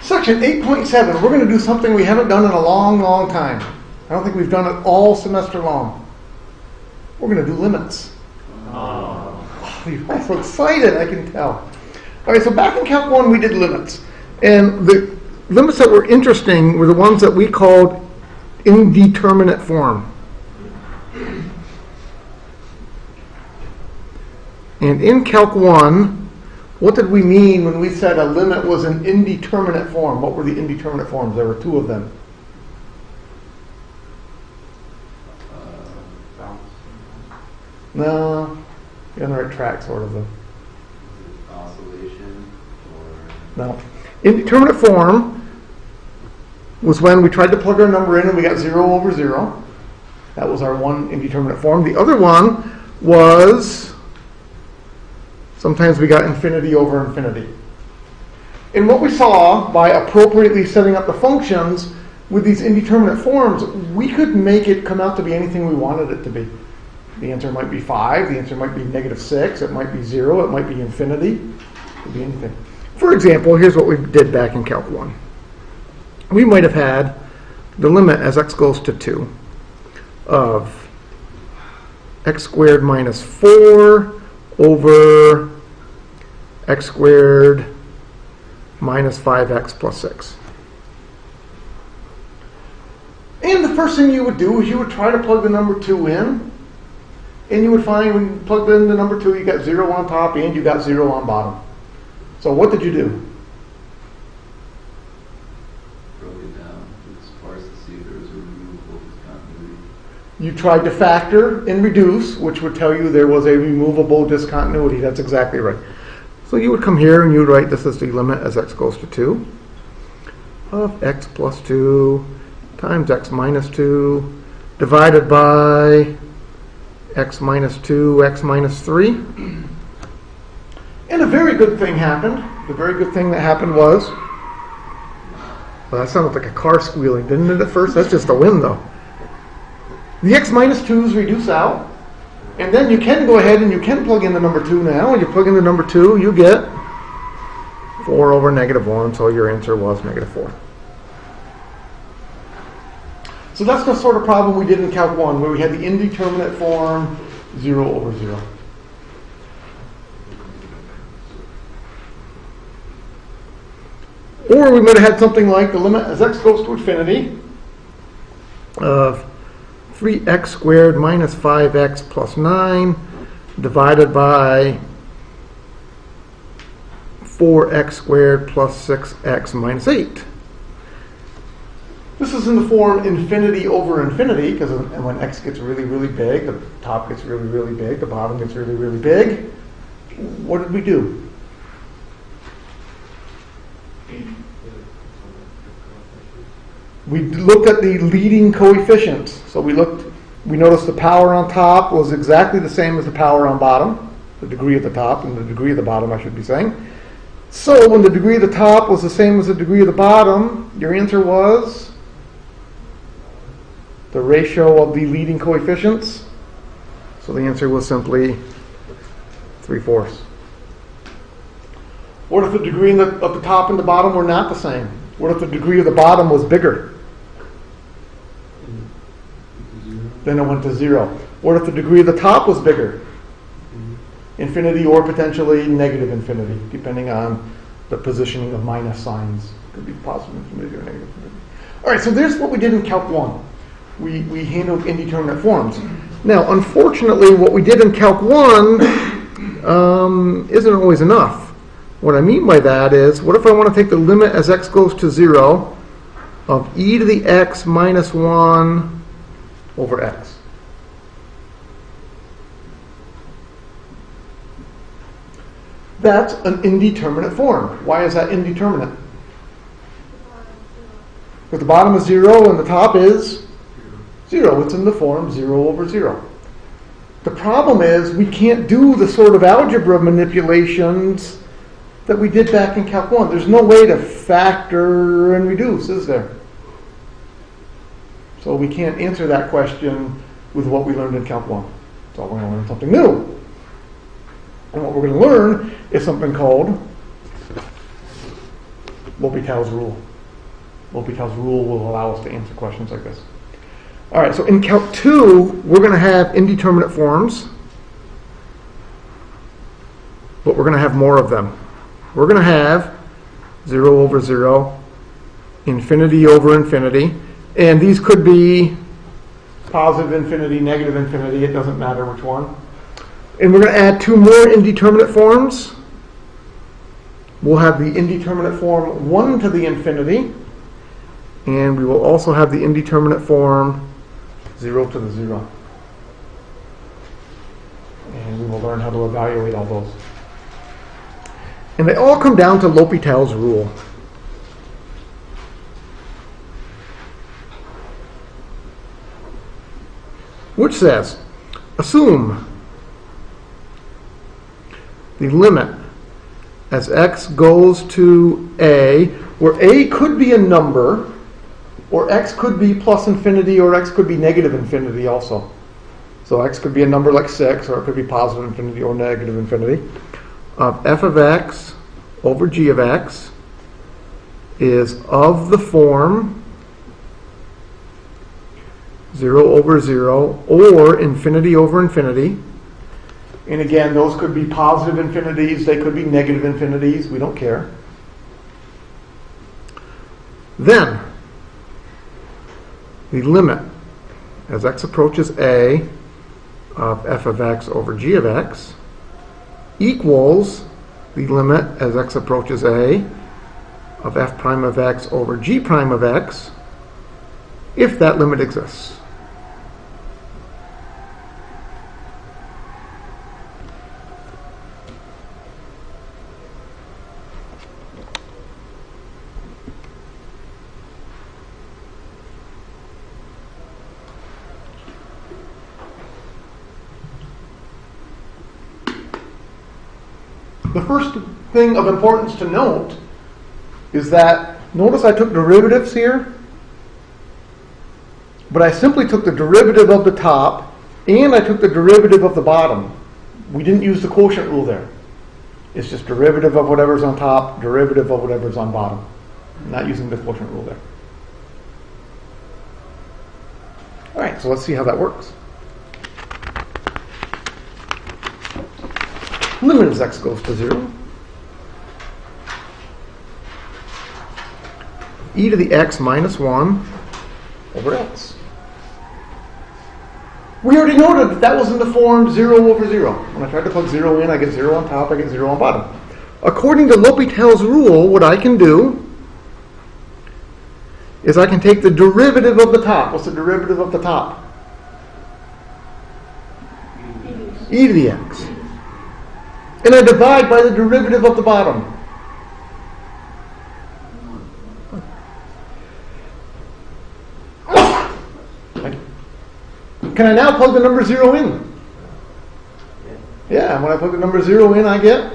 Section 8.7, we're going to do something we haven't done in a long, long time. I don't think we've done it all semester long. We're going to do limits. Oh, you're all so excited, I can tell. All right, so back in Calc 1, we did limits. And the limits that were interesting were the ones that we called indeterminate form. And in Calc 1, what did we mean when we said a limit was an indeterminate form? What were the indeterminate forms? There were two of them. No, you're on the right track, sort of, though. Oscillation? Or No. Indeterminate form was when we tried to plug our number in and we got 0 over 0. That was our one indeterminate form. The other one was sometimes we got infinity over infinity. And what we saw by appropriately setting up the functions with these indeterminate forms, we could make it come out to be anything we wanted it to be. The answer might be 5, the answer might be -6, it might be 0, it might be infinity, it could be anything. For example, here's what we did back in Calc 1. We might have had the limit as x goes to 2 of x squared minus 4 over x squared minus 5x plus 6. And the first thing you would do is you would try to plug the number 2 in, and you would find when you plugged in the number 2, you got 0 on top and you got 0 on bottom. So what did you do? broke it down to sparse to see if there was a removable discontinuity. You tried to factor and reduce, which would tell you there was a removable discontinuity. That's exactly right. So you would come here and you would write this as the limit as x goes to 2 of x plus 2 times x minus 2 divided by x minus 2, x minus 3. And a very good thing happened. The very good thing that happened was, well, that sounded like a car squealing, didn't it at first? That's just the wind, though. The x minus 2's reduce out, and then you can go ahead and you can plug in the number 2 now. When you plug in the number 2, you get 4 over -1, so your answer was -4. So that's the sort of problem we did in Calc 1, where we had the indeterminate form 0 over 0. Or we might have had something like the limit as x goes to infinity of 3x squared minus 5x plus 9 divided by 4x squared plus 6x minus 8. This is in the form infinity over infinity, because when x gets really, really big, the top gets really, really big, the bottom gets really, really big. What did we do? We looked at the leading coefficients. So we noticed the power on top was exactly the same as the power on bottom, the degree at the top and the degree of the bottom, I should be saying. So when the degree of the top was the same as the degree of the bottom, your answer was the ratio of the leading coefficients. So the answer was simply 3/4. What if the degree of the top and the bottom were not the same? What if the degree of the bottom was bigger? Then it went to 0. What if the degree of the top was bigger? Infinity or potentially negative infinity, depending on the positioning of minus signs. It could be positive infinity or negative infinity. All right, so there's what we did in Calc 1. We handled indeterminate forms. Now, unfortunately, what we did in Calc 1 isn't always enough. What I mean by that is, what if I want to take the limit as x goes to 0 of e to the x minus 1 over x? That's an indeterminate form. Why is that indeterminate? Because the bottom is 0 and the top is 0. It's in the form 0 over 0. The problem is we can't do the sort of algebra manipulations that we did back in Calc 1. There's no way to factor and reduce, is there? So we can't answer that question with what we learned in Calc 1. So we're going to learn something new. And what we're going to learn is something called L'Hopital's rule. L'Hopital's rule will allow us to answer questions like this. All right, so in Calc 2, we're going to have indeterminate forms, but we're going to have more of them. We're going to have 0 over 0, infinity over infinity, and these could be positive infinity, negative infinity, it doesn't matter which one. And we're going to add 2 more indeterminate forms. We'll have the indeterminate form 1 to the infinity, and we will also have the indeterminate form 0 to the 0. And we will learn how to evaluate all those. And they all come down to L'Hopital's rule. Which says, assume the limit as x goes to a, where a could be a number, or x could be plus infinity, or x could be negative infinity also. So x could be a number like 6, or it could be positive infinity or negative infinity, of f of x over g of x is of the form 0 over 0 or infinity over infinity. And again, those could be positive infinities, they could be negative infinities, we don't care. Then, the limit as x approaches a of f of x over g of x equals the limit as x approaches a of f prime of x over g prime of x if that limit exists. The first thing of importance to note is that, notice I took derivatives here, but I simply took the derivative of the top and I took the derivative of the bottom. We didn't use the quotient rule there. It's just derivative of whatever's on top, derivative of whatever's on bottom. I'm not using the quotient rule there. All right, so let's see how that works. Limit as x goes to 0. E to the x minus 1 over x. We already noted that that was in the form 0 over 0. When I tried to plug 0 in, I get 0 on top, I get 0 on bottom. According to L'Hopital's rule, what I can do is I can take the derivative of the top. What's the derivative of the top? E to the x. And I divide by the derivative of the bottom. Can I now plug the number 0 in? Yeah, when I plug the number 0 in, I get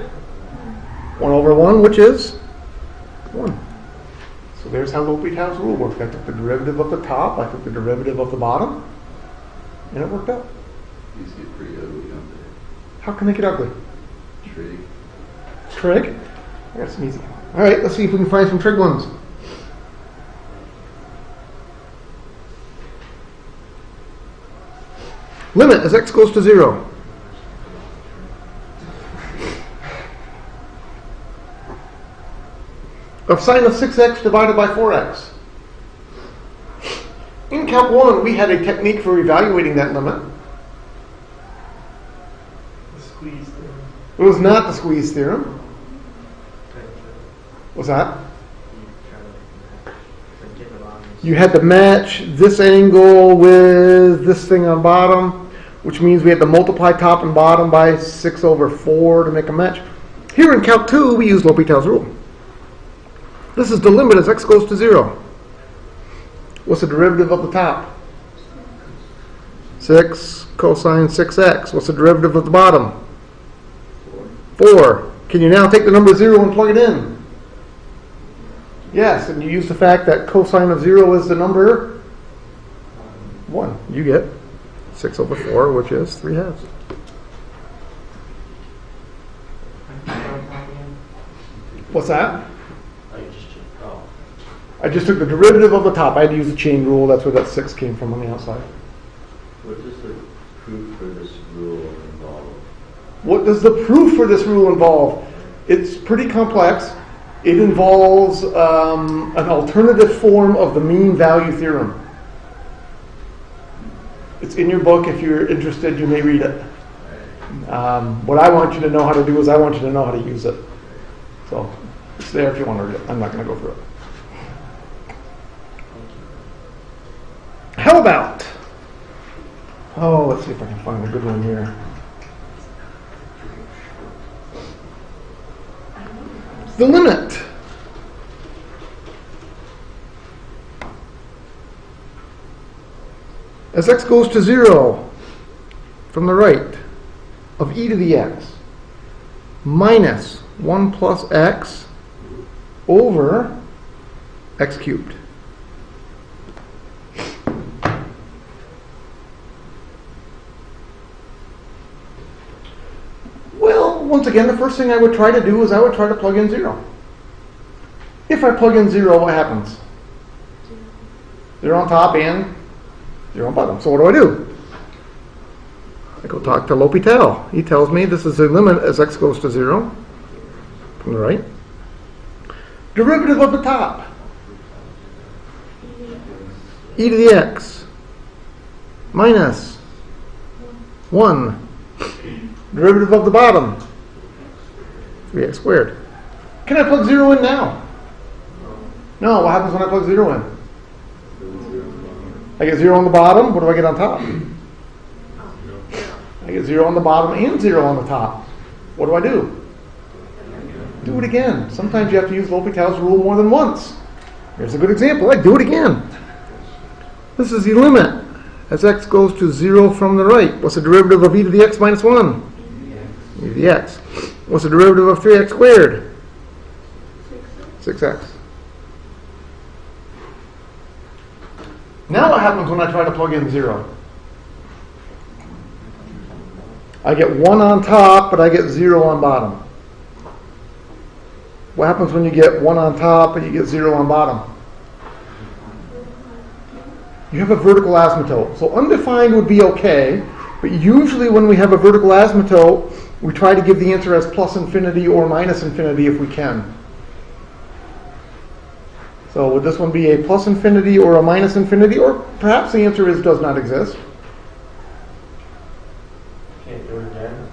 1 over 1, which is 1. So there's how L'Hopital's rule worked. I took the derivative of the top, I took the derivative of the bottom, and it worked out. These get pretty ugly, don't they? How can they get ugly? Trig. Trig? I got some easy. All right, let's see if we can find some trig ones. Limit as x goes to 0. Of sine of 6x divided by 4x. In Calc 1, we had a technique for evaluating that limit. The squeeze theorem. It was not the squeeze theorem. What's that? You had to match this angle with this thing on bottom, which means we had to multiply top and bottom by 6 over 4 to make a match. Here in Calc 2, we use L'Hopital's rule. This is the limit as x goes to 0. What's the derivative of the top? 6 cosine 6x. What's the derivative of the bottom? 4. Can you now take the number 0 and plug it in? Yes, and you use the fact that cosine of 0 is the number 1. You get 6 over 4, which is 3/2. Oh, What's that? I just took the derivative of the top. I had to use the chain rule. That's where that 6 came from on the outside. What does the proof for this rule involve? What does the proof for this rule involve? It's pretty complex. It involves an alternative form of the mean value theorem. It's in your book. If you're interested, you may read it. What I want you to know how to do is I want you to know how to use it. So it's there if you want to read it. I'm not going to go through it. How about, let's see if I can find a good one here. The limit as x goes to 0 from the right of e to the x minus 1 plus x over x cubed. Well, once again, the first thing I would try to do is I would try to plug in 0. If I plug in 0, what happens? 0 on top and 0 on bottom. So what do? I go talk to L'Hopital. He tells me this is the limit as x goes to 0 from the right. Derivative of the top. E to the x minus 1. Derivative of the bottom. 3x squared. Can I plug 0 in now? No. What happens when I plug 0 in? I get 0 on the bottom. What do I get on top? I get 0 on the bottom and 0 on the top. What do I do? Do it again. Sometimes you have to use L'Hopital's rule more than once. Here's a good example. I do it again. This is the limit as x goes to 0 from the right. What's the derivative of e to the x minus 1? E to the x. What's the derivative of 3x squared? 6x. Now what happens when I try to plug in 0? I get 1 on top, but I get 0 on bottom. What happens when you get 1 on top and you get 0 on bottom? You have a vertical asymptote. So undefined would be okay, but usually when we have a vertical asymptote, we try to give the answer as plus infinity or minus infinity if we can. So would this one be a plus infinity or a minus infinity? Or perhaps the answer is does not exist. Can't do it again.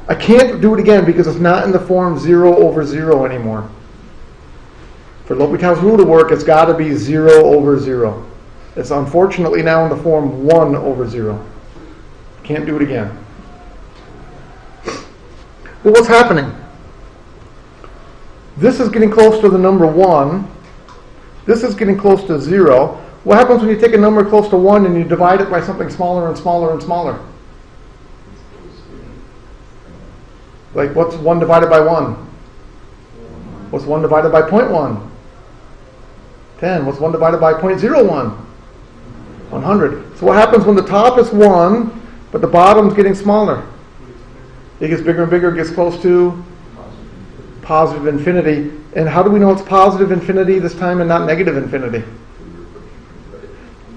I can't do it again because it's not in the form 0 over 0 anymore. For L'Hopital's rule to work, it's got to be 0 over 0. It's unfortunately now in the form 1 over 0. Can't do it again. Well, what's happening? This is getting close to the number 1. This is getting close to 0. What happens when you take a number close to 1 and you divide it by something smaller and smaller and smaller? Like, what's 1 divided by 1? What's 1 divided by 0.1? 10. What's 1 divided by 0.01? 100. So what happens when the top is 1, but the bottom's getting smaller? It gets bigger and bigger, it gets close to positive infinity. And how do we know it's positive infinity this time and not negative infinity?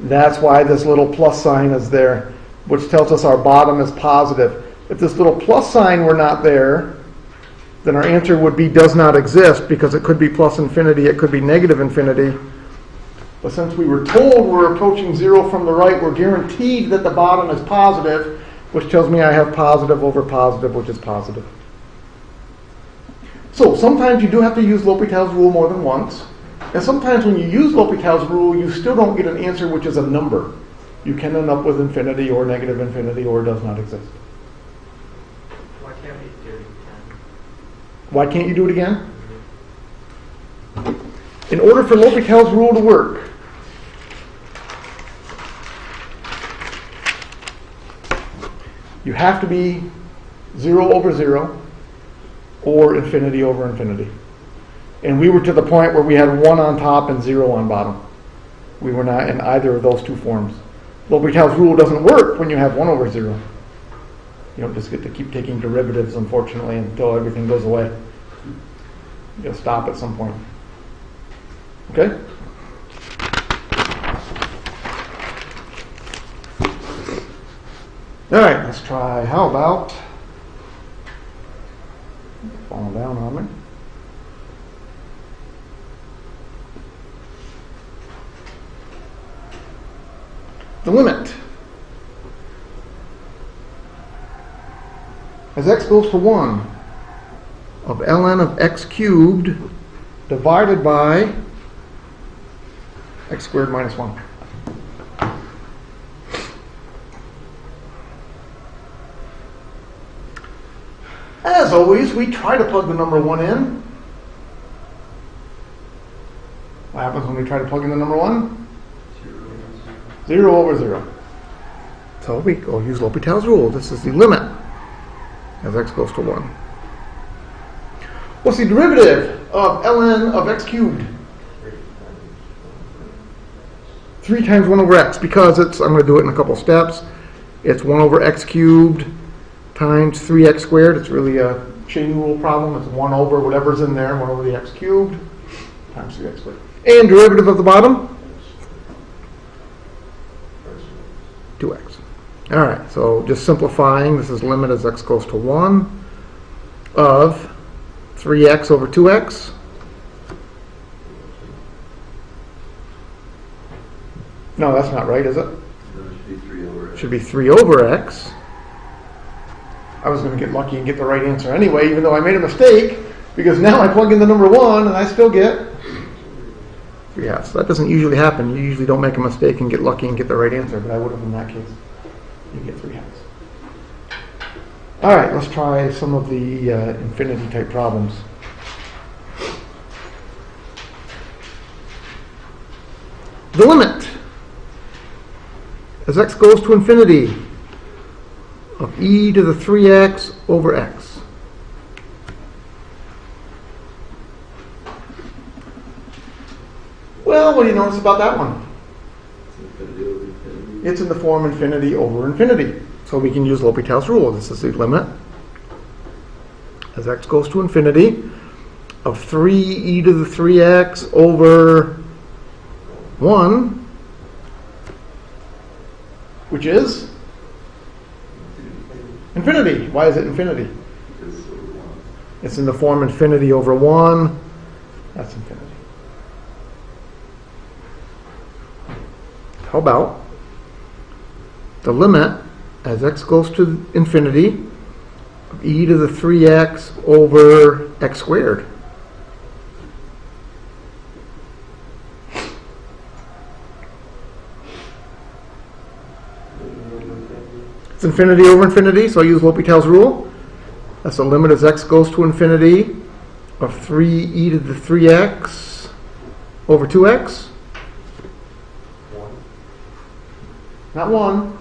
That's why this little plus sign is there, which tells us our bottom is positive. If this little plus sign were not there, then our answer would be does not exist, because it could be plus infinity, it could be negative infinity. But since we were told we're approaching 0 from the right, we're guaranteed that the bottom is positive, which tells me I have positive over positive, which is positive. So sometimes you do have to use L'Hopital's rule more than once. And sometimes when you use L'Hopital's rule, you still don't get an answer which is a number. You can end up with infinity or negative infinity or does not exist. Why can't we do it again? Why can't you do it again? In order for L'Hopital's rule to work, you have to be 0 over 0 or infinity over infinity. And we were to the point where we had 1 on top and 0 on bottom. We were not in either of those two forms. L'Hopital's rule doesn't work when you have 1 over 0. You don't just get to keep taking derivatives, unfortunately, until everything goes away. You'll stop at some point. Okay? All right, let's try, how about, falling down on me. The limit as x goes to 1 of ln of x cubed divided by x squared minus 1. As always, we try to plug the number 1 in. What happens when we try to plug in the number 1? 0 over 0. So we go use L'Hopital's rule. This is the limit as x goes to 1. What's the derivative of ln of x cubed? 3 times 1 over x, because it's, I'm going to do it in a couple steps. It's 1 over x cubed times 3x squared. It's really a chain rule problem. It's 1 over whatever's in there, 1 over the x cubed times 3x squared. And derivative of the bottom? 2x. All right, so just simplifying, this is limit as x goes to 1 of 3x over 2x. No, that's not right, is it? No, it should be 3 over It x. should be 3 over x. I was going to get lucky and get the right answer anyway, even though I made a mistake, because now I plug in the number 1 and I still get 3/2. So that doesn't usually happen. You usually don't make a mistake and get lucky and get the right answer, but I would have in that case. You get 3/2. All right, let's try some of the infinity type problems. The limit as x goes to infinity of e to the 3x over x. Well, what do you notice about that one? Infinity over infinity. It's in the form infinity over infinity. So we can use L'Hopital's rule. This is the limit as x goes to infinity of 3e to the 3x over 1, which is infinity. Why is it infinity? Because it's over 1. It's in the form infinity over 1. That's infinity. How about the limit as x goes to infinity of e to the 3x over x squared? It's infinity over infinity, so I use L'Hopital's rule. That's the limit as x goes to infinity of 3e to the 3x over 2x. Not 1.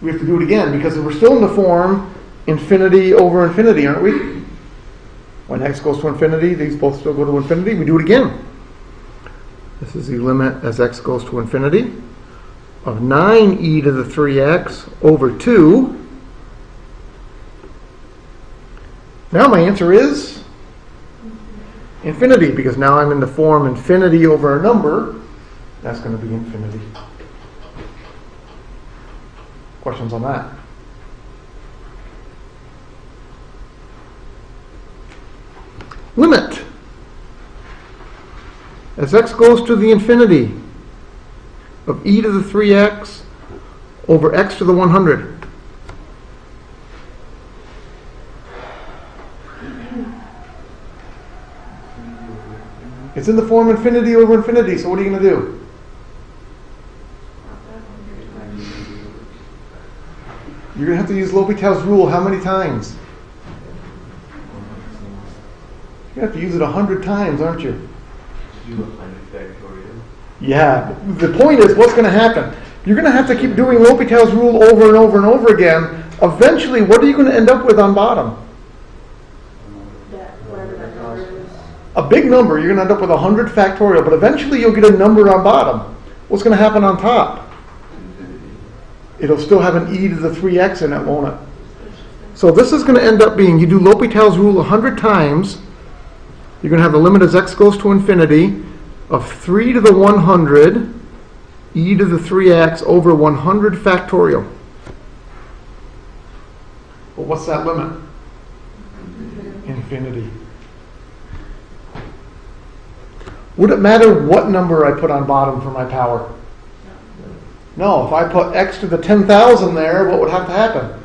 We have to do it again because we're still in the form infinity over infinity, aren't we? When x goes to infinity, these both still go to infinity. We do it again. This is the limit as x goes to infinity of 9e to the 3x over 2. Now my answer is infinity, because now I'm in the form infinity over a number. That's going to be infinity. Questions on that? Limit as x goes to the infinity of e to the 3x over x to the 100. It's in the form infinity over infinity, so what are you going to do? You're going to have to use L'Hopital's rule how many times? You're going to have to use it 100 times, aren't you? Yeah. The point is, what's going to happen? You're going to have to keep doing L'Hopital's rule over and over and over again. Eventually, what are you going to end up with on bottom? A big number. You're going to end up with 100 factorial, but eventually you'll get a number on bottom. What's going to happen on top? It'll still have an e to the 3x in it, won't it? So this is going to end up being, you do L'Hopital's rule 100 times, you're going to have the limit as x goes to infinity of 3 to the 100 e to the 3x over 100 factorial. Well, what's that limit? Infinity. Would it matter what number I put on bottom for my power? No, if I put x to the 10,000 there, what would have to happen?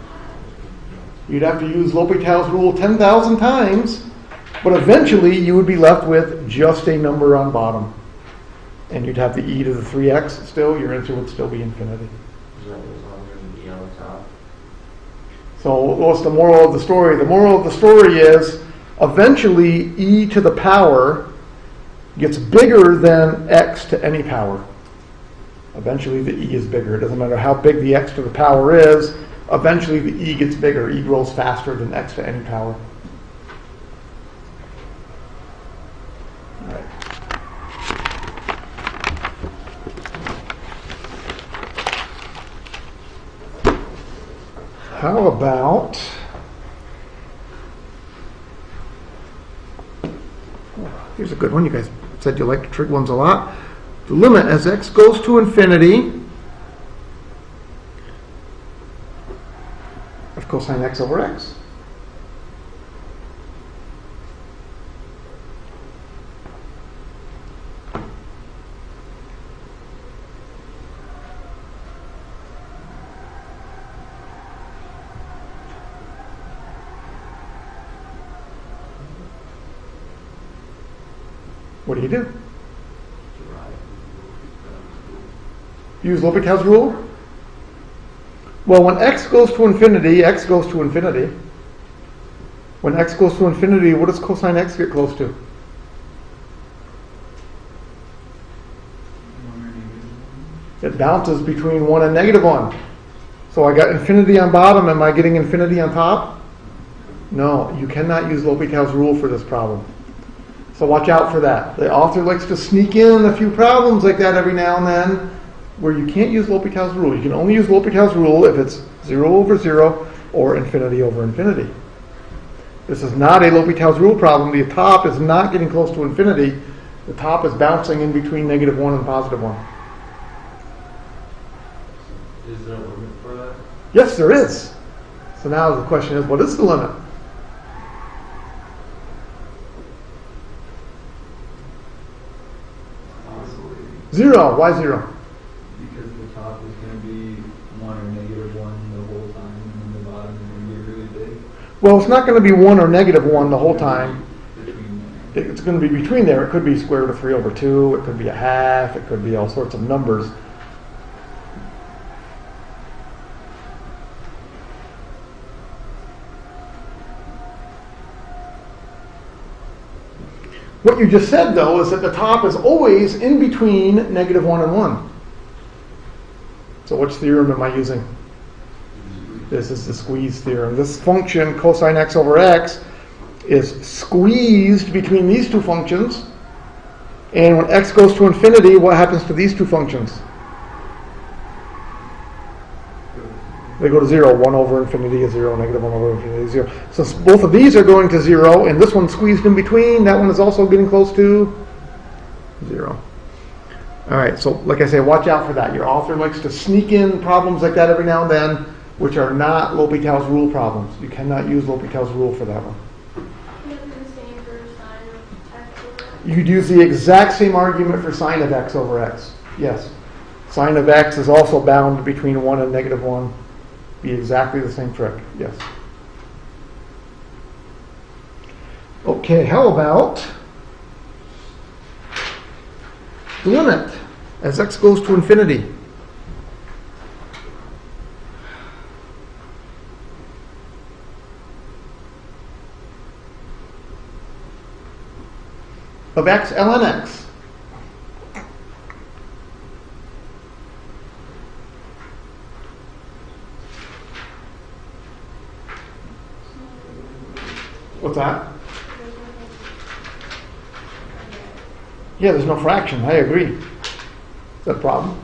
You'd have to use L'Hopital's rule 10,000 times, but eventually you would be left with just a number on bottom. And you'd have the e to the 3x still, your answer would still be infinity. So as long as the e on the top. So what's the moral of the story? The moral of the story is eventually e to the power gets bigger than x to any power. Eventually the e is bigger. It doesn't matter how big the x to the power is, eventually the e gets bigger. E grows faster than x to any power. All right. How about here's a good one. You guys said you like trig ones a lot. The limit as x goes to infinity of cosine x over x. What do you do? Use L'Hopital's rule? Well, when x goes to infinity, x goes to infinity. When x goes to infinity, what does cosine x get close to? It bounces between 1 and negative 1. So I got infinity on bottom. Am I getting infinity on top? No, you cannot use L'Hopital's rule for this problem. So watch out for that. The author likes to sneak in a few problems like that every now and then where you can't use L'Hopital's rule. You can only use L'Hopital's rule if it's 0 over 0 or infinity over infinity. This is not a L'Hopital's rule problem. The top is not getting close to infinity. The top is bouncing in between negative 1 and positive 1. Is there a limit for that? Yes, there is. So now the question is, what is the limit? Oscillating. 0. Why 0? Because the top is going to be 1 or negative 1 the whole time, and then the bottom is going to be really big. Well, it's not going to be 1 or negative 1 the whole time. Between there. It's going to be between there. It could be square root of 3 over 2. It could be a half. It could be all sorts of numbers. What you just said, though, is that the top is always in between negative 1 and 1. So which theorem am I using? This is the squeeze theorem. This function, cosine x over x, is squeezed between these two functions. And when x goes to infinity, what happens to these two functions? They go to 0. 1 over infinity is 0. Negative 1 over infinity is 0. So both of these are going to 0, and this one's squeezed in between. That one is also getting close to 0. All right, so like I say, watch out for that. Your author likes to sneak in problems like that every now and then, which are not L'Hopital's rule problems. You cannot use L'Hopital's rule for that one. You have the same for sine of x over x? You could use the exact same argument for sine of x over x. Yes. Sine of x is also bound between 1 and negative 1. Be exactly the same trick. Yes. Okay, how about the limit as x goes to infinity? Of x ln x. What's that? Yeah, there's no fraction. I agree. Is that a problem?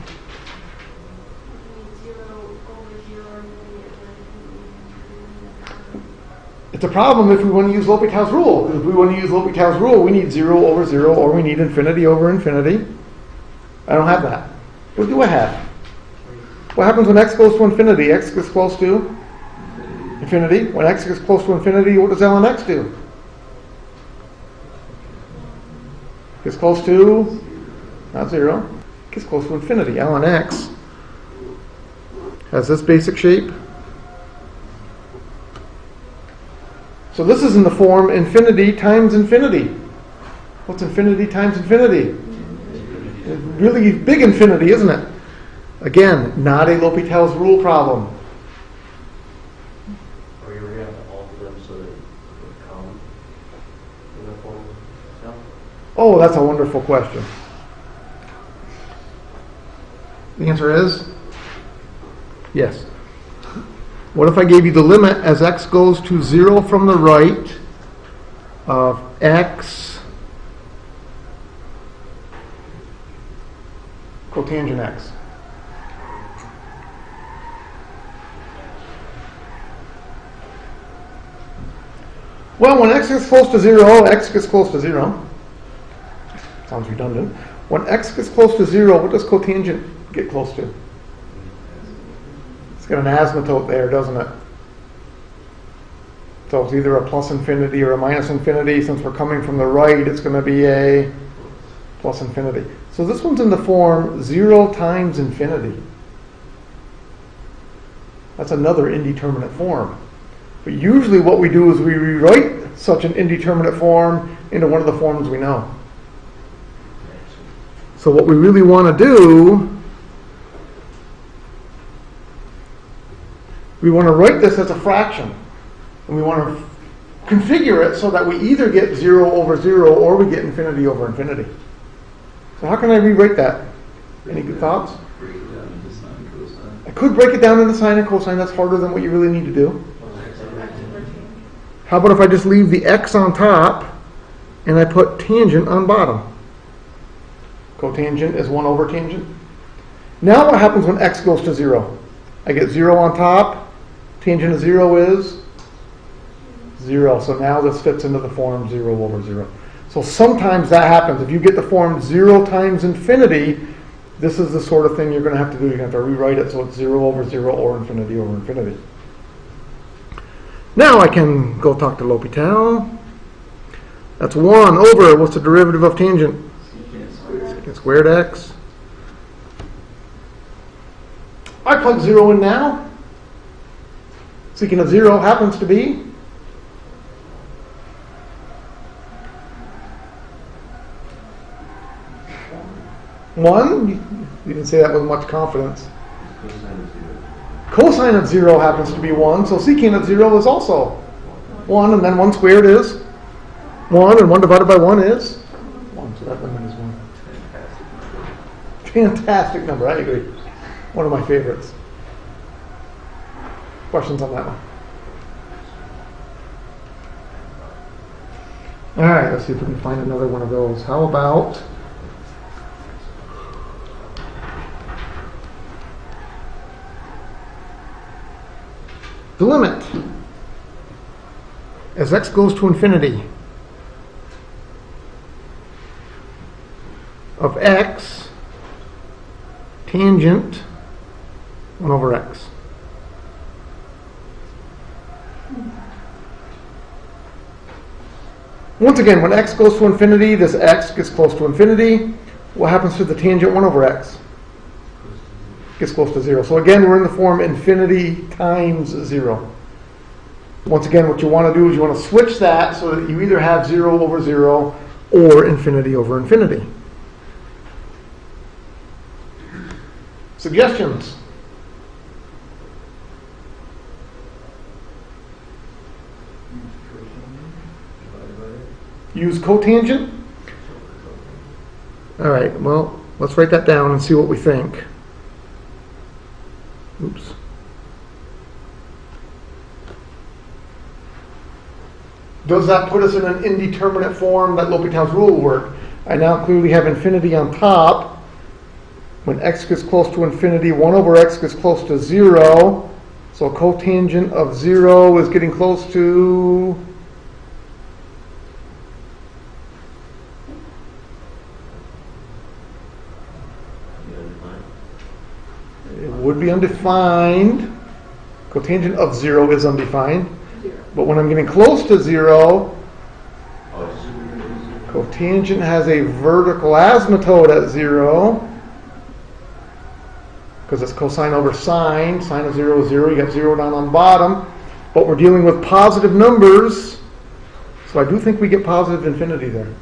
It's a problem if we want to use L'Hopital's rule. Because if we want to use L'Hopital's rule, we need 0 over 0 or we need infinity over infinity. I don't have that. What do I have? What happens when x goes to infinity? X gets close to infinity. When x gets close to infinity, what does ln x do? Gets close to, not 0, gets close to infinity. Ln x has this basic shape. So this is in the form infinity times infinity. What's infinity times infinity? Really big infinity, isn't it? Again, not a L'Hopital's rule problem. Are you going to have to alter them so that it would come in the form itself? Oh, that's a wonderful question. The answer is yes. What if I gave you the limit as x goes to 0 from the right of x cotangent x? Well, when x gets close to 0, x gets close to 0. Sounds redundant. When x gets close to 0, what does cotangent get close to? It's got an asymptote there, doesn't it? So it's either a plus infinity or a minus infinity. Since we're coming from the right, it's going to be a plus infinity. So this one's in the form 0 times infinity. That's another indeterminate form. But usually what we do is we rewrite such an indeterminate form into one of the forms we know. So what we really want to do, we want to write this as a fraction. And we want to configure it so that we either get 0 over 0 or we get infinity over infinity. So how can I rewrite that? Any good thoughts? Break it down into sine, cosine. I could break it down into sine and cosine. That's harder than what you really need to do. How about if I just leave the x on top and I put tangent on bottom? Cotangent is 1 over tangent. Now what happens when x goes to 0? I get 0 on top. Tangent of 0 is 0. So now this fits into the form 0 over 0. So sometimes that happens. If you get the form 0 times infinity, this is the sort of thing you're going to have to do. You're going to have to rewrite it so it's 0 over 0 or infinity over infinity. Now I can go talk to L'Hopital. That's 1 over, what's the derivative of tangent? Secant squared x. I plug 0 in now. Secant of 0 happens to be 1. You didn't say that with much confidence. Cosine of 0 happens to be 1, so secant of 0 is also 1, and then 1 squared is 1, and 1 divided by 1 is 1, so that limit is 1. Fantastic number, I agree. One of my favorites. Questions on that one? Alright, let's see if we can find another one of those. How about the limit as x goes to infinity of x tangent 1 over x. Once again, when x goes to infinity, this x gets close to infinity. What happens to the tangent 1 over x? Gets close to 0. So again, we're in the form infinity times 0. Once again, what you want to do is you want to switch that so that you either have 0 over 0 or infinity over infinity. Suggestions? Use cotangent? All right, well, let's write that down and see what we think. Oops. Does that put us in an indeterminate form that L'Hopital's rule will work? I now clearly have infinity on top. When x gets close to infinity, 1 over x gets close to 0. So cotangent of 0 is getting close to would be undefined. Cotangent of 0 is undefined. But when I'm getting close to 0, cotangent has a vertical asymptote at 0. Because it's cosine over sine. Sine of 0 is 0. You got 0 down on the bottom. But we're dealing with positive numbers. So I do think we get positive infinity there.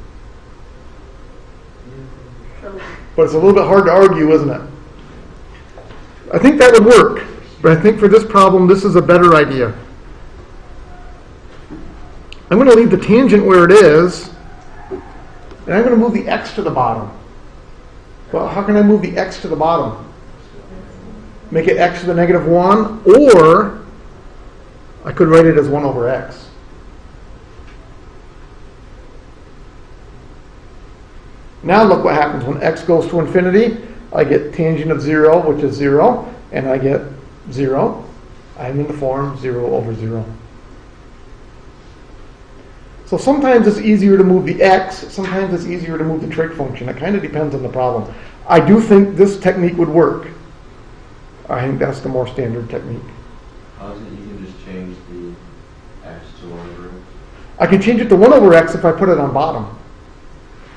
But it's a little bit hard to argue, isn't it? I think that would work. But I think for this problem, this is a better idea. I'm going to leave the tangent where it is. And I'm going to move the x to the bottom. Well, how can I move the x to the bottom? Make it x to the negative 1, or I could write it as 1 over x. Now look what happens when x goes to infinity. I get tangent of 0, which is 0, and I get 0. I'm in the form 0 over 0. So sometimes it's easier to move the x, sometimes it's easier to move the trig function. It kind of depends on the problem. I do think this technique would work. I think that's the more standard technique. How is it you can just change the x to 1 over x? I can change it to 1 over x if I put it on bottom.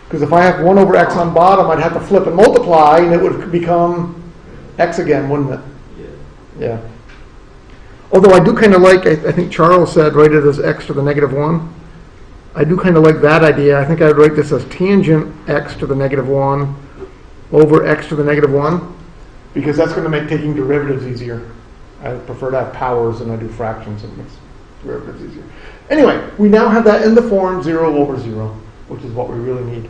Because if I have 1 over x on bottom, I'd have to flip and multiply, and it would become x again, wouldn't it? Yeah. Although I do kind of like, I think Charles said, write it as x to the negative 1. I do kind of like that idea. I think I would write this as tangent x to the negative 1 over x to the negative 1, because that's going to make taking derivatives easier. I prefer to have powers than I do fractions. It makes derivatives easier. Anyway, we now have that in the form 0 over 0, which is what we really need.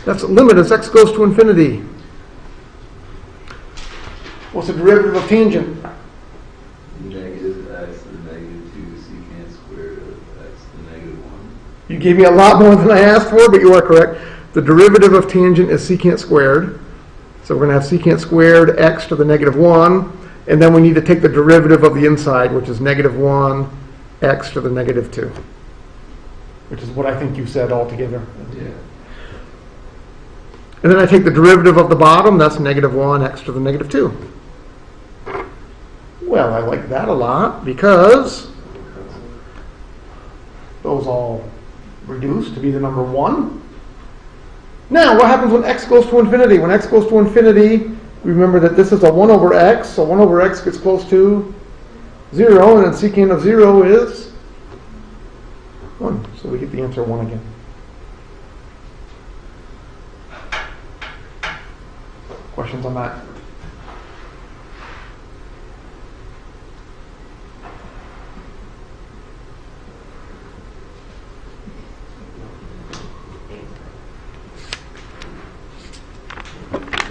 That's a limit as x goes to infinity. What's the derivative of tangent? Negative x to the negative 2 secant squared of x to the negative 1. You gave me a lot more than I asked for, but you are correct. The derivative of tangent is secant squared. So we're going to have secant squared x to the negative 1. And then we need to take the derivative of the inside, which is negative 1 x to the negative 2. Which is what I think you said altogether. Yeah. And then I take the derivative of the bottom. That's negative 1 x to the negative 2. Well, I like that a lot because those all reduce to be the number 1. Now, what happens when x goes to infinity? When x goes to infinity, remember that this is a 1 over x, so 1 over x gets close to 0, and then secant of 0 is 1. So we get the answer 1 again. Questions on that?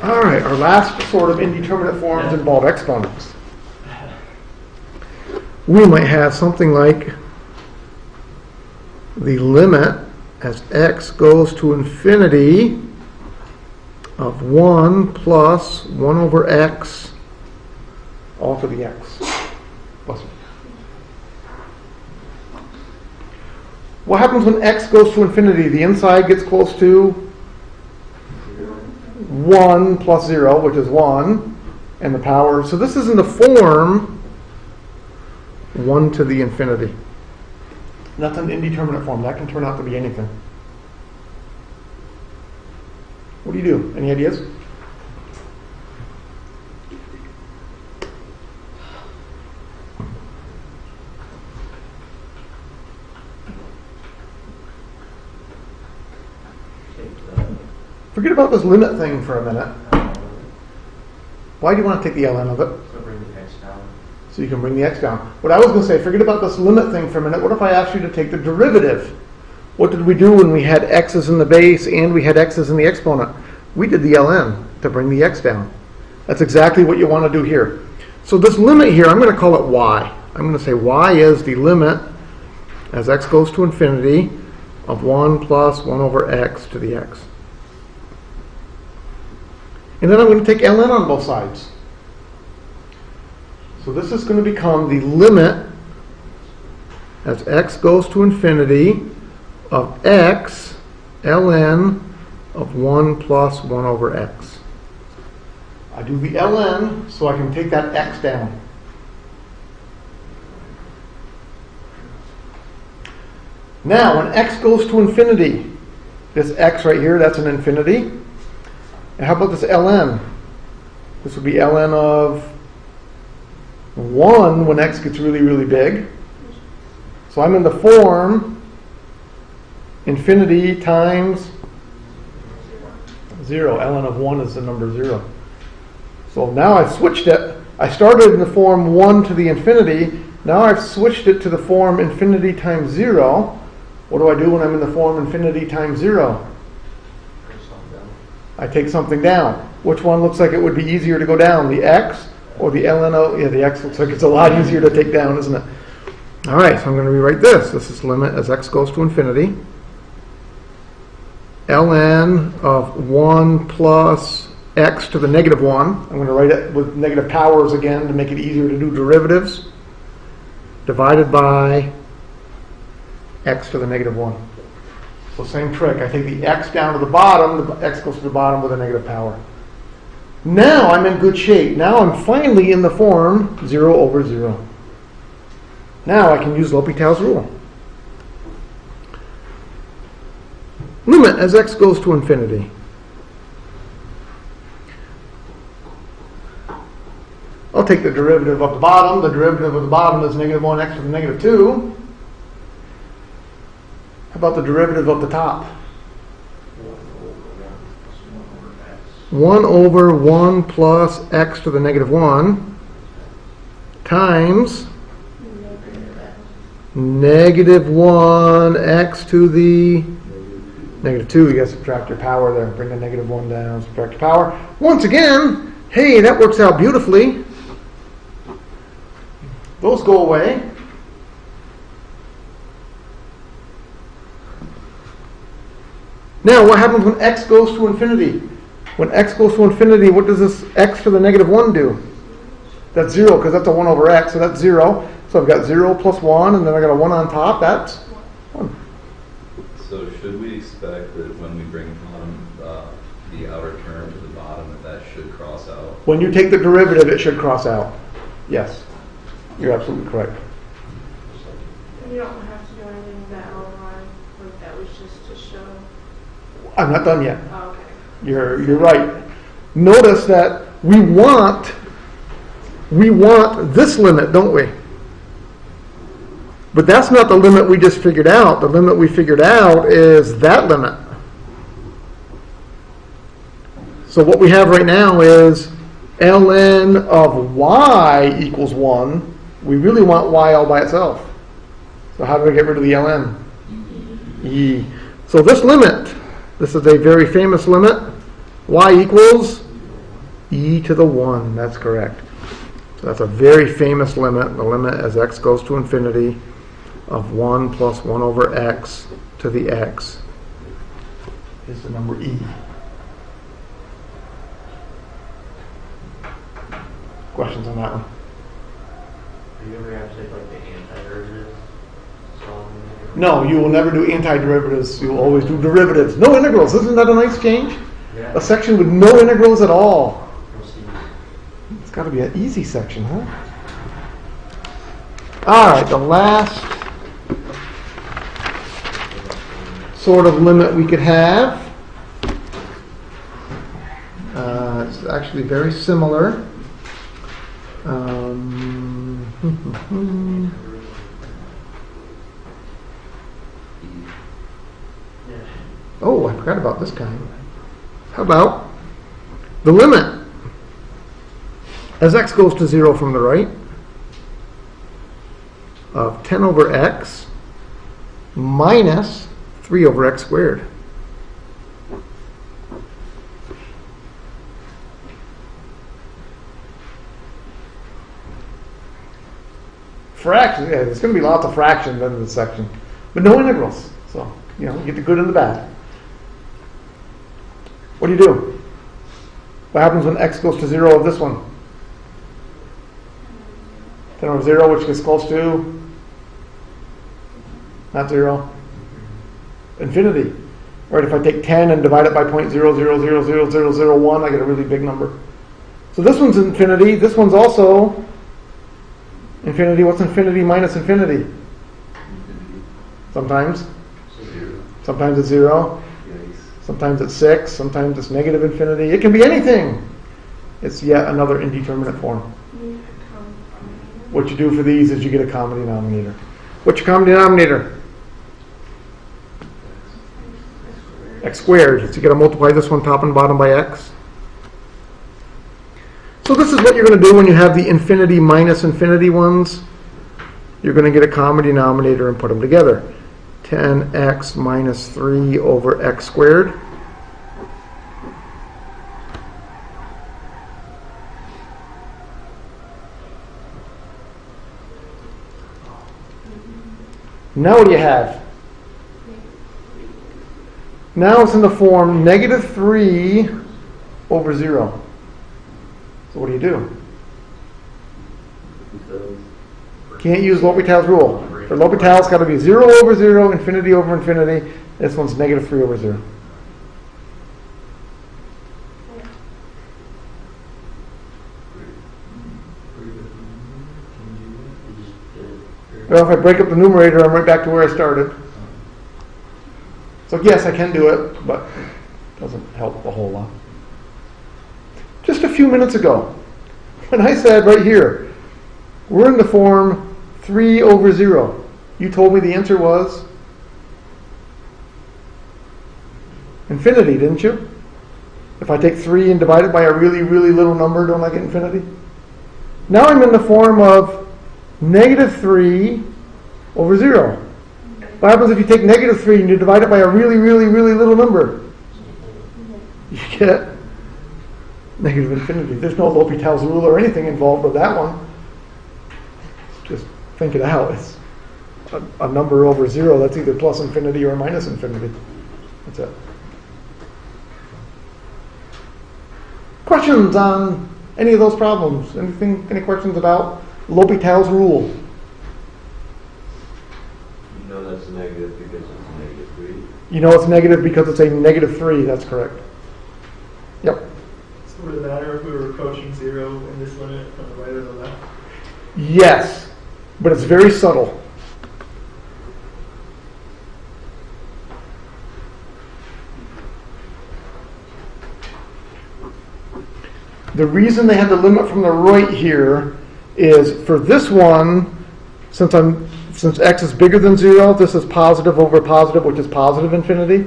All right, our last sort of indeterminate forms involve exponents. We might have something like the limit as x goes to infinity of 1 plus 1 over x all to the x. Plus. What happens when x goes to infinity? The inside gets close to 1 plus 0, which is 1, and the power. So this is in the form 1 to the infinity. That's an indeterminate form. That can turn out to be anything. What do you do? Any ideas? Forget about this limit thing for a minute. Why do you want to take the ln of it? So bring the x down. So you can bring the x down. What I was going to say, forget about this limit thing for a minute. What if I asked you to take the derivative? What did we do when we had x's in the base and we had x's in the exponent? We did the ln to bring the x down. That's exactly what you want to do here. So this limit here, I'm going to call it y. I'm going to say y is the limit as x goes to infinity of 1 plus 1 over x to the x. And then I'm going to take ln on both sides. So this is going to become the limit as x goes to infinity of x ln of 1 plus 1 over x. I do the ln so I can take that x down. Now, when x goes to infinity, this x right here, that's an infinity. And how about this ln? This would be ln of 1 when x gets really, really big. So I'm in the form infinity times 0. Ln of 1 is the number 0. So now I've switched it. I started in the form 1 to the infinity. Now I've switched it to the form infinity times 0. What do I do when I'm in the form infinity times 0? I take something down. Which one looks like it would be easier to go down? The x or the ln of... Yeah, the x looks like it's a lot easier to take down, isn't it? All right, so I'm going to rewrite this. This is limit as x goes to infinity. Ln of 1 plus x to the negative 1. I'm going to write it with negative powers again to make it easier to do derivatives. Divided by x to the negative 1. So same trick. I take the x down to the bottom. The x goes to the bottom with a negative power. Now I'm in good shape. Now I'm finally in the form 0 over 0. Now I can use L'Hopital's rule. Limit as x goes to infinity. I'll take the derivative of the bottom. The derivative of the bottom is negative 1x to the negative 2. How about the derivative of the top? 1 over 1 plus x to the negative 1 times negative 1x to the negative 2. You got to subtract your power there. Bring the negative 1 down, subtract your power. Once again, hey, that works out beautifully. Those go away. Now, what happens when x goes to infinity? When x goes to infinity, what does this x to the negative 1 do? That's 0, because that's a 1 over x, so that's 0. So I've got 0 plus 1, and then I got a 1 on top. That's 1. So should we expect that when we bring the outer term to the bottom, that should cross out? When you take the derivative, it should cross out. Yes. You're absolutely correct. You don't have to do anything with that LMI. Like that was just to show. I'm not done yet. Oh, okay. You're right. Notice that we want this limit, don't we? But that's not the limit we just figured out. The limit we figured out is that limit. So what we have right now is ln of y equals 1. We really want y all by itself. So how do we get rid of the ln? E. So this limit, this is a very famous limit. Y equals e to the 1. That's correct. So that's a very famous limit. The limit as x goes to infinity of 1 plus 1 over x to the x is the number e. Questions on that one? Are you ever have to take like the anti-derivatives? No, you will never do antiderivatives. You will always do derivatives. No integrals. Isn't that a nice change? Yeah. A section with no integrals at all. We'll see. It's got to be an easy section, huh? All right, the last sort of limit we could have. It's actually very similar. Oh, I forgot about this kind. How about the limit as x goes to 0 from the right of 10 over x minus 3 over x squared. Fractions, yeah, there's going to be lots of fractions in this section, but no integrals. So, you get the good and the bad. What do you do? What happens when x goes to 0 of this one? 10 over 0, which gets close to? Not 0. Infinity. Right, if I take 10 and divide it by 0.0000001, I get a really big number. So this one's infinity. This one's also infinity. What's infinity minus infinity? Sometimes. Sometimes it's 0. Sometimes it's 6. Sometimes it's negative infinity. It can be anything. It's yet another indeterminate form. What you do for these is you get a common denominator. What's your common denominator? X squared. So you got to multiply this one top and bottom by x. So this is what you're going to do when you have the infinity minus infinity ones. You're going to get a common denominator and put them together. 10x minus 3 over x squared. Now what do you have? Now it's in the form negative 3 over 0. So what do you do? Can't use L'Hopital's rule. For L'Hopital, it's got to be 0 over 0, infinity over infinity. This one's negative 3 over 0. Well, if I break up the numerator, I'm right back to where I started. So yes, I can do it, but it doesn't help a whole lot. Just a few minutes ago, when I said right here, we're in the form 3 over 0, you told me the answer was infinity, didn't you? If I take 3 and divide it by a really, really little number, don't I get infinity? Now I'm in the form of negative 3 over 0. What happens if you take negative 3 and you divide it by a really, really, really little number? You get negative infinity. There's no L'Hopital's rule or anything involved with that one. Just think it out. It's a number over 0 that's either plus infinity or minus infinity. That's it. Questions on any of those problems? Any questions about L'Hopital's rule? You know that's negative because it's a negative 3. You know it's negative because it's a negative 3. That's correct. Yep. So would it matter if we were approaching 0 in this limit on the right or the left? Yes, but it's very subtle. The reason they had the limit from the right here is for this one, since x is bigger than 0, this is positive over positive, which is positive infinity.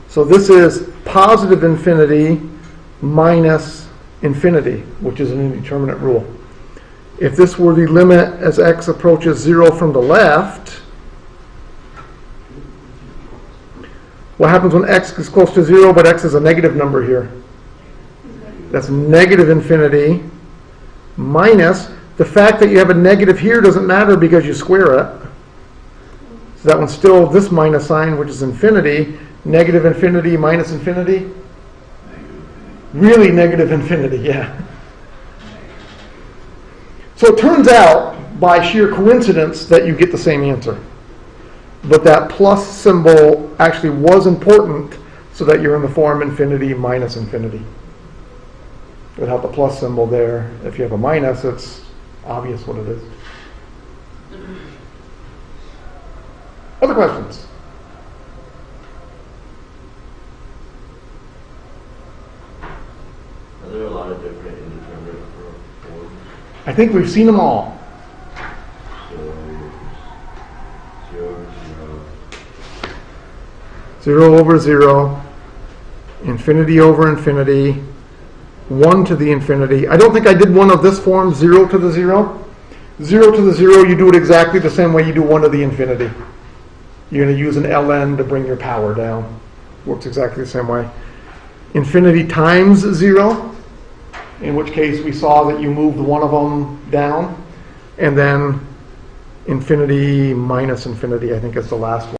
So this is positive infinity minus infinity, which is an indeterminate rule. If this were the limit as x approaches 0 from the left, what happens when x is close to 0 but x is a negative number here? That's negative infinity minus the fact that you have a negative here doesn't matter because you square it. So that one's still this minus sign, which is infinity. Negative infinity minus infinity. Really negative infinity, yeah. So it turns out, by sheer coincidence, that you get the same answer. But that plus symbol actually was important so that you're in the form infinity minus infinity. Without the plus symbol there, if you have a minus, it's obvious what it is. Other questions? Are there a lot of different indeterminate forms? I think we've seen them all. So, 0, 0 over 0, infinity over infinity, 1 to the infinity. I don't think I did one of this form, 0 to the 0. 0 to the 0, you do it exactly the same way you do 1 to the infinity. You're going to use an ln to bring your power down. Works exactly the same way. Infinity times 0, in which case we saw that you moved one of them down. And then infinity minus infinity, I think is the last one.